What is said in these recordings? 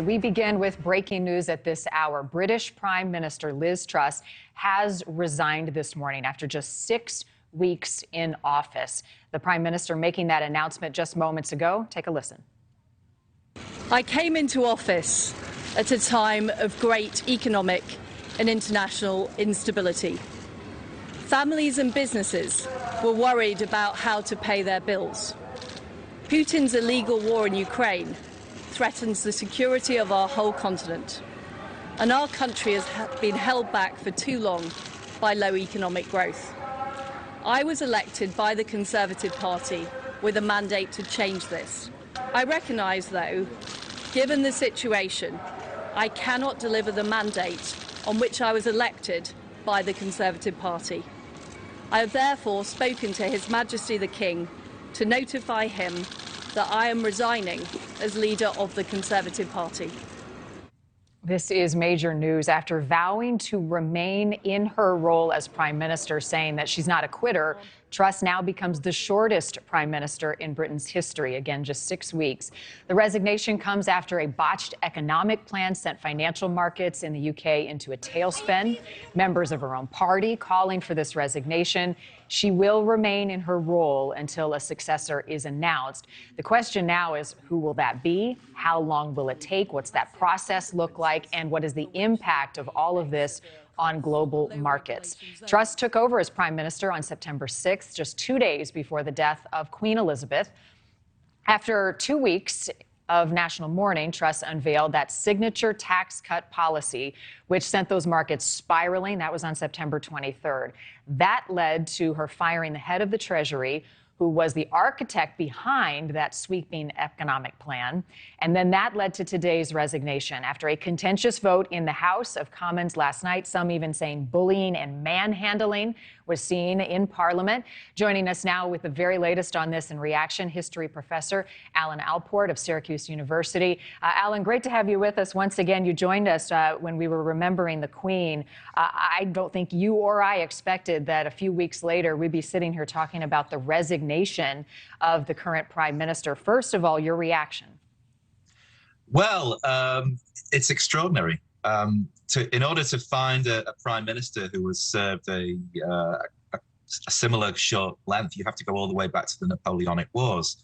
We begin with breaking news at this hour. British Prime Minister Liz Truss has resigned this morning after just 6 weeks in office. The Prime Minister making that announcement just moments ago. Take a listen. I came into office at a time of great economic and international instability. Families and businesses were worried about how to pay their bills. Putin's illegal war in Ukraine threatens the security of our whole continent, and our country has been held back for too long by low economic growth. I was elected by the Conservative Party with a mandate to change this. I recognise, though, given the situation, I cannot deliver the mandate on which I was elected by the Conservative Party. I have therefore spoken to His Majesty the King to notify him that I am resigning as leader of the Conservative Party. This is major news after vowing to remain in her role as Prime Minister, saying that she's not a quitter. Truss now becomes the shortest Prime Minister in Britain's history. Again, just 6 weeks. The resignation comes after a botched economic plan sent financial markets in the UK into a tailspin. Members of her own party calling for this resignation. She will remain in her role until a successor is announced. The question now is, who will that be? How long will it take? What's that process look like? And what is the impact of all of this on global markets? Truss took over as Prime Minister on September 6th, just 2 days before the death of Queen Elizabeth. After 2 weeks of national mourning, Truss unveiled that signature tax cut policy, which sent those markets spiraling. That was on September 23rd. That led to her firing the head of the Treasury, who was the architect behind that sweeping economic plan. And then that led to today's resignation. After a contentious vote in the House of Commons last night, some even saying bullying and manhandling was seen in Parliament. Joining us now with the very latest on this and reaction, history professor Alan Allport of Syracuse University. Alan, great to have you with us once again. You joined us when we were remembering the Queen. I don't think you or I expected that a few weeks later we'd be sitting here talking about the resignation of the current Prime Minister. First of all, your reaction. Well, it's extraordinary. In order to find a Prime Minister who has served a similar short length, you have to go all the way back to the Napoleonic Wars.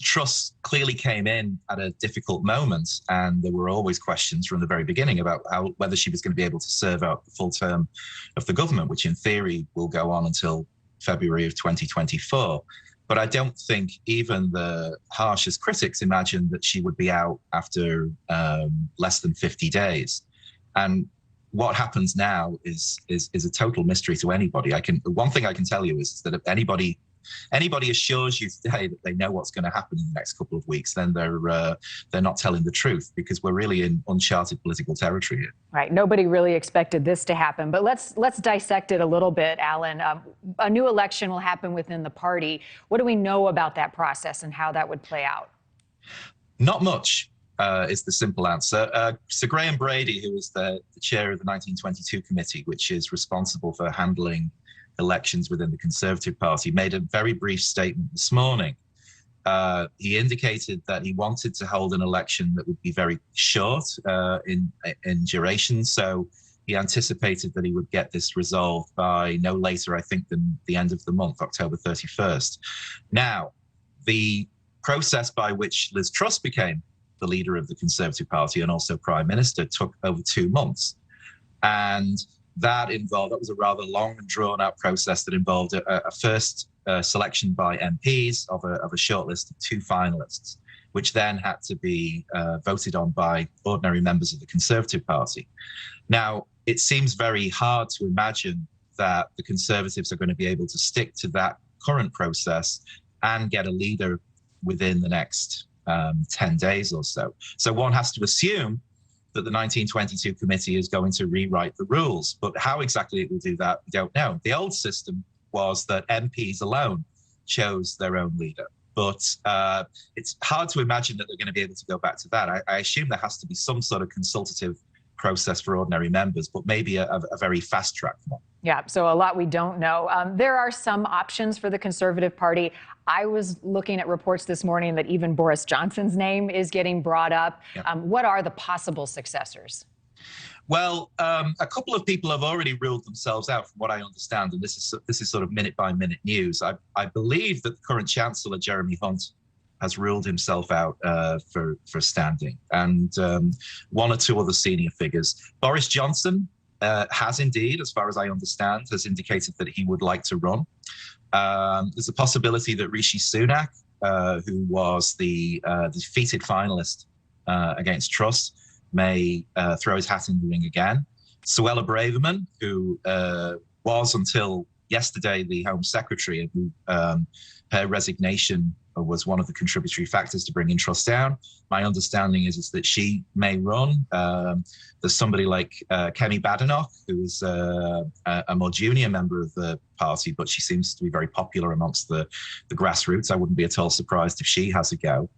Truss clearly came in at a difficult moment, and there were always questions from the very beginning about whether she was going to be able to serve out the full term of the government, which in theory will go on until February of 2024. But I don't think even the harshest critics imagined that she would be out after less than 50 days. And what happens now is a total mystery to anybody. One thing I can tell you is that if anybody assures you today that they know what's going to happen in the next couple of weeks, then they're not telling the truth, because we're really in uncharted political territory here. Right. Nobody really expected this to happen. But let's dissect it a little bit, Alan. A new election will happen within the party. What do we know about that process and how that would play out? Not much. Is the simple answer. Sir Graham Brady, who was the chair of the 1922 committee, which is responsible for handling elections within the Conservative Party, made a very brief statement this morning. He indicated that he wanted to hold an election that would be very short in duration. So he anticipated that he would get this resolved by no later, I think, than the end of the month, October 31st. Now, the process by which Liz Truss became the leader of the Conservative Party and also Prime Minister took over 2 months. And that was a rather long and drawn-out process that involved a first selection by MPs of a short list of 2 finalists, which then had to be voted on by ordinary members of the Conservative Party. Now, it seems very hard to imagine that the Conservatives are going to be able to stick to that current process and get a leader within the next 10 days or so. So one has to assume that the 1922 committee is going to rewrite the rules. But how exactly it will do that, we don't know. The old system was that MPs alone chose their own leader. But it's hard to imagine that they're going to be able to go back to that. I assume there has to be some sort of consultative process for ordinary members, but maybe a very fast-tracked one. Yeah, so a lot we don't know. There are some options for the Conservative Party. I was looking at reports this morning that even Boris Johnson's name is getting brought up. Yeah. What are the possible successors? Well, a couple of people have already ruled themselves out, from what I understand, and this is sort of minute-by-minute news. I believe that the current Chancellor, Jeremy Hunt, has ruled himself out for standing, and one or two other senior figures. Boris Johnson has indeed, as far as I understand, has indicated that he would like to run. There's a possibility that Rishi Sunak, who was the defeated finalist against Truss, may throw his hat in the ring again. Suella Braverman, who was until yesterday the Home Secretary, and who her resignation was one of the contributory factors to bringing Truss down. My understanding is that she may run. There's somebody like Kemi Badenoch, who is a more junior member of the party, but she seems to be very popular amongst the grassroots. I wouldn't be at all surprised if she has a go.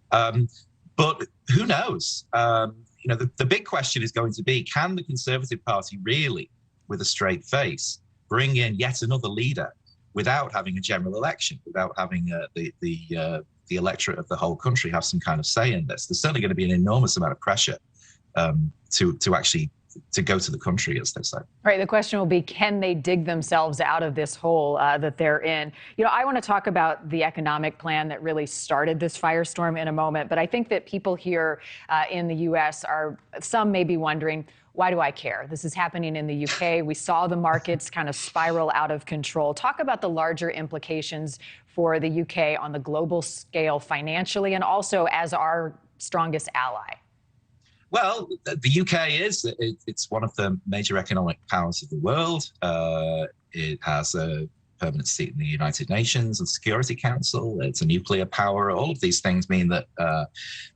But who knows? The big question is going to be, can the Conservative Party really, with a straight face, bring in yet another leader without having a general election, without having the electorate of the whole country have some kind of say in this? There's certainly going to be an enormous amount of pressure to actually go to the country, as they say. Right. The question will be, can they dig themselves out of this hole that they're in? I want to talk about the economic plan that really started this firestorm in a moment. But I think that people here in the U.S. some may be wondering, why do I care? This is happening in the UK. We saw the markets kind of spiral out of control. Talk about the larger implications for the UK on the global scale financially, and also as our strongest ally. Well, the UK it's one of the major economic powers of the world. It has a permanent seat in the United Nations and Security Council. It's a nuclear power. All of these things mean that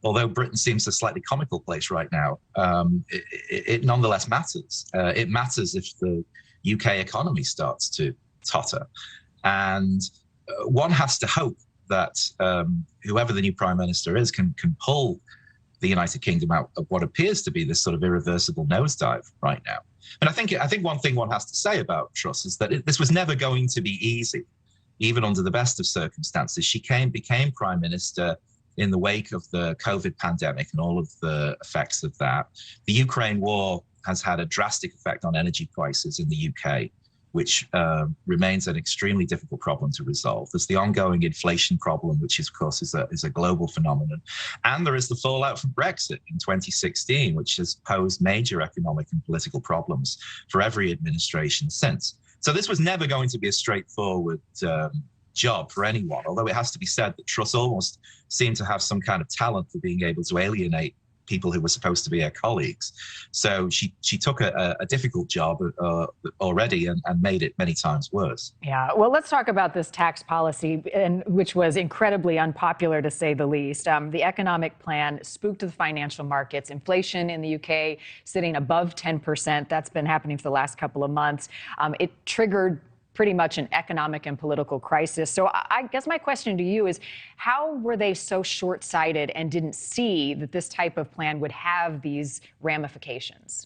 although Britain seems a slightly comical place right now, it nonetheless matters. It matters if the UK economy starts to totter. And one has to hope that whoever the new Prime Minister is can pull the United Kingdom out of what appears to be this sort of irreversible nosedive right now. And I think one thing one has to say about Truss is that this was never going to be easy, even under the best of circumstances. She became Prime Minister in the wake of the COVID pandemic and all of the effects of that. The Ukraine war has had a drastic effect on energy prices in the UK, which remains an extremely difficult problem to resolve. There's the ongoing inflation problem, which of course is a global phenomenon. And there is the fallout from Brexit in 2016, which has posed major economic and political problems for every administration since. So this was never going to be a straightforward job for anyone, although it has to be said that Truss almost seemed to have some kind of talent for being able to alienate people who were supposed to be her colleagues. So she took a difficult job already and made it many times worse. Yeah, well, let's talk about this tax policy, which was incredibly unpopular, to say the least. The economic plan spooked the financial markets. Inflation in the UK sitting above 10%. That's been happening for the last couple of months. It triggered pretty much an economic and political crisis. So I guess my question to you is, how were they so short-sighted and didn't see that this type of plan would have these ramifications?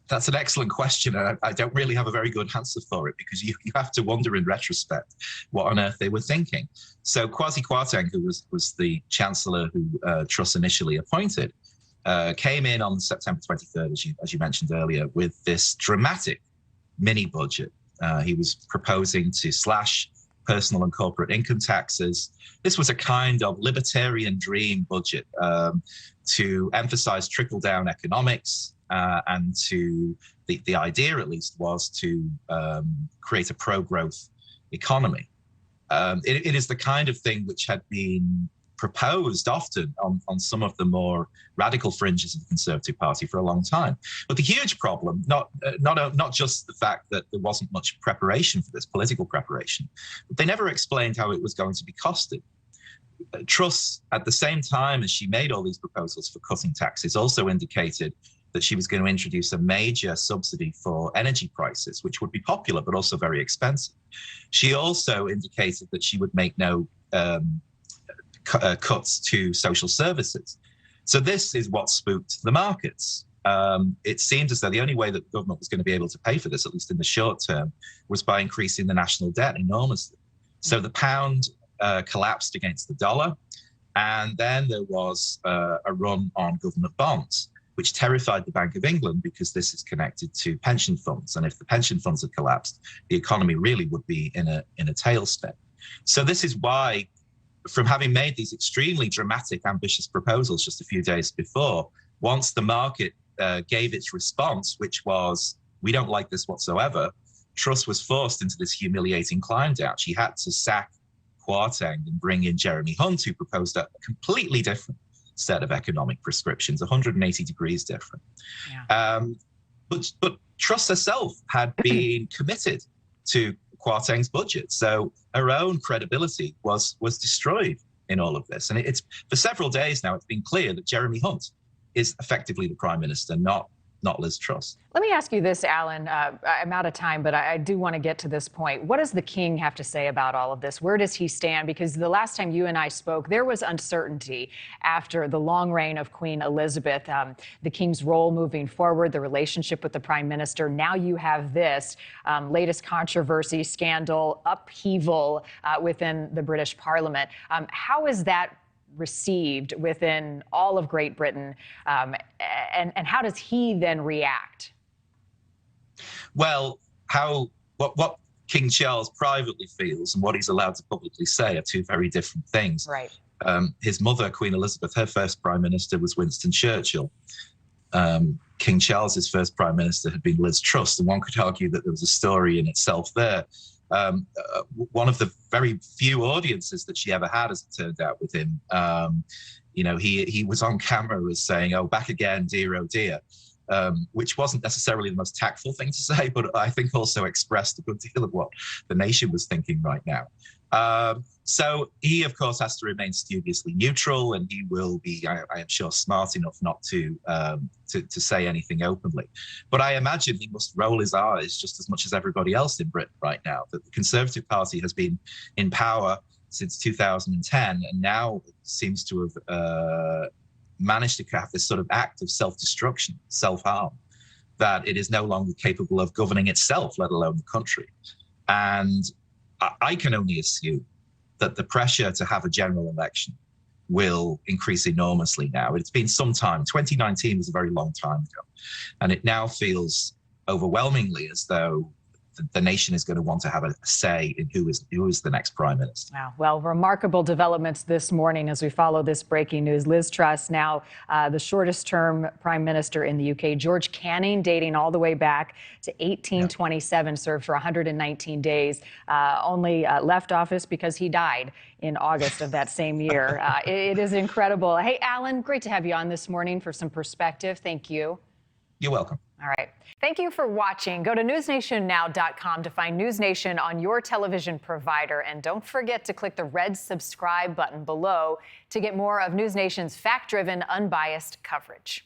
That's an excellent question, and I don't really have a very good answer for it, because you have to wonder in retrospect what on earth they were thinking. So Kwasi Kwarteng, who was the Chancellor who Truss initially appointed, came in on September 23rd, as you mentioned earlier, with this dramatic mini-budget. He was proposing to slash personal and corporate income taxes. This was a kind of libertarian dream budget to emphasize trickle-down economics, and the idea, at least, was to create a pro-growth economy. It is the kind of thing which had been proposed often on some of the more radical fringes of the Conservative Party for a long time. But the huge problem, not just the fact that there wasn't much preparation for this, political preparation, but they never explained how it was going to be costed. Truss, at the same time as she made all these proposals for cutting taxes, also indicated that she was going to introduce a major subsidy for energy prices, which would be popular but also very expensive. She also indicated that she would make no cuts to social services. So this is what spooked the markets. it seemed as though the only way that the government was going to be able to pay for this, at least in the short term, was by increasing the national debt enormously. So the pound collapsed against the dollar, and then there was a run on government bonds, which terrified the Bank of England because this is connected to pension funds. And if the pension funds had collapsed, the economy really would be in a tailspin. So this is why, from having made these extremely dramatic, ambitious proposals just a few days before, once the market gave its response, which was, we don't like this whatsoever, Truss was forced into this humiliating climb down. She had to sack Kwarteng and bring in Jeremy Hunt, who proposed a completely different set of economic prescriptions, 180 degrees different. Yeah. But Truss herself had been committed to Kwarteng's budget, so her own credibility was destroyed in all of this. And it's for several days now, it's been clear that Jeremy Hunt is effectively the prime minister, not Liz Truss. Let me ask you this, Alan. I'm out of time, but I do want to get to this point. What does the king have to say about all of this? Where does he stand? Because the last time you and I spoke, there was uncertainty after the long reign of Queen Elizabeth, the king's role moving forward, the relationship with the prime minister. Now you have this latest controversy, scandal, upheaval within the British Parliament. How is that received within all of Great Britain, and how does he then react? Well, what King Charles privately feels and what he's allowed to publicly say are two very different things. Right. His mother, Queen Elizabeth, her first prime minister was Winston Churchill. King Charles's first prime minister had been Liz Truss, and one could argue that there was a story in itself there. One of the very few audiences that she ever had, as it turned out, with him. He was on camera as saying, "Oh, back again, dear, oh dear," which wasn't necessarily the most tactful thing to say, but I think also expressed a good deal of what the nation was thinking right now. So he, of course, has to remain studiously neutral, and he will be, I am sure, smart enough not to say anything openly. But I imagine he must roll his eyes just as much as everybody else in Britain right now, that the Conservative Party has been in power since 2010, and now seems to have managed to have this sort of act of self-destruction, self-harm, that it is no longer capable of governing itself, let alone the country. And I can only assume that the pressure to have a general election will increase enormously now. It's been some time. 2019 was a very long time ago. And it now feels overwhelmingly as though the nation is going to want to have a say in who is the next prime minister. Wow. Well, remarkable developments this morning as we follow this breaking news. Liz Truss, now the shortest term prime minister in the UK. George Canning, dating all the way back to 1827, served for 119 days, only left office because he died in August of that same year. It is incredible. Hey, Alan, great to have you on this morning for some perspective. Thank you. You're welcome. All right. Thank you for watching. Go to newsnationnow.com to find NewsNation on your television provider. And don't forget to click the red subscribe button below to get more of NewsNation's fact-driven, unbiased coverage.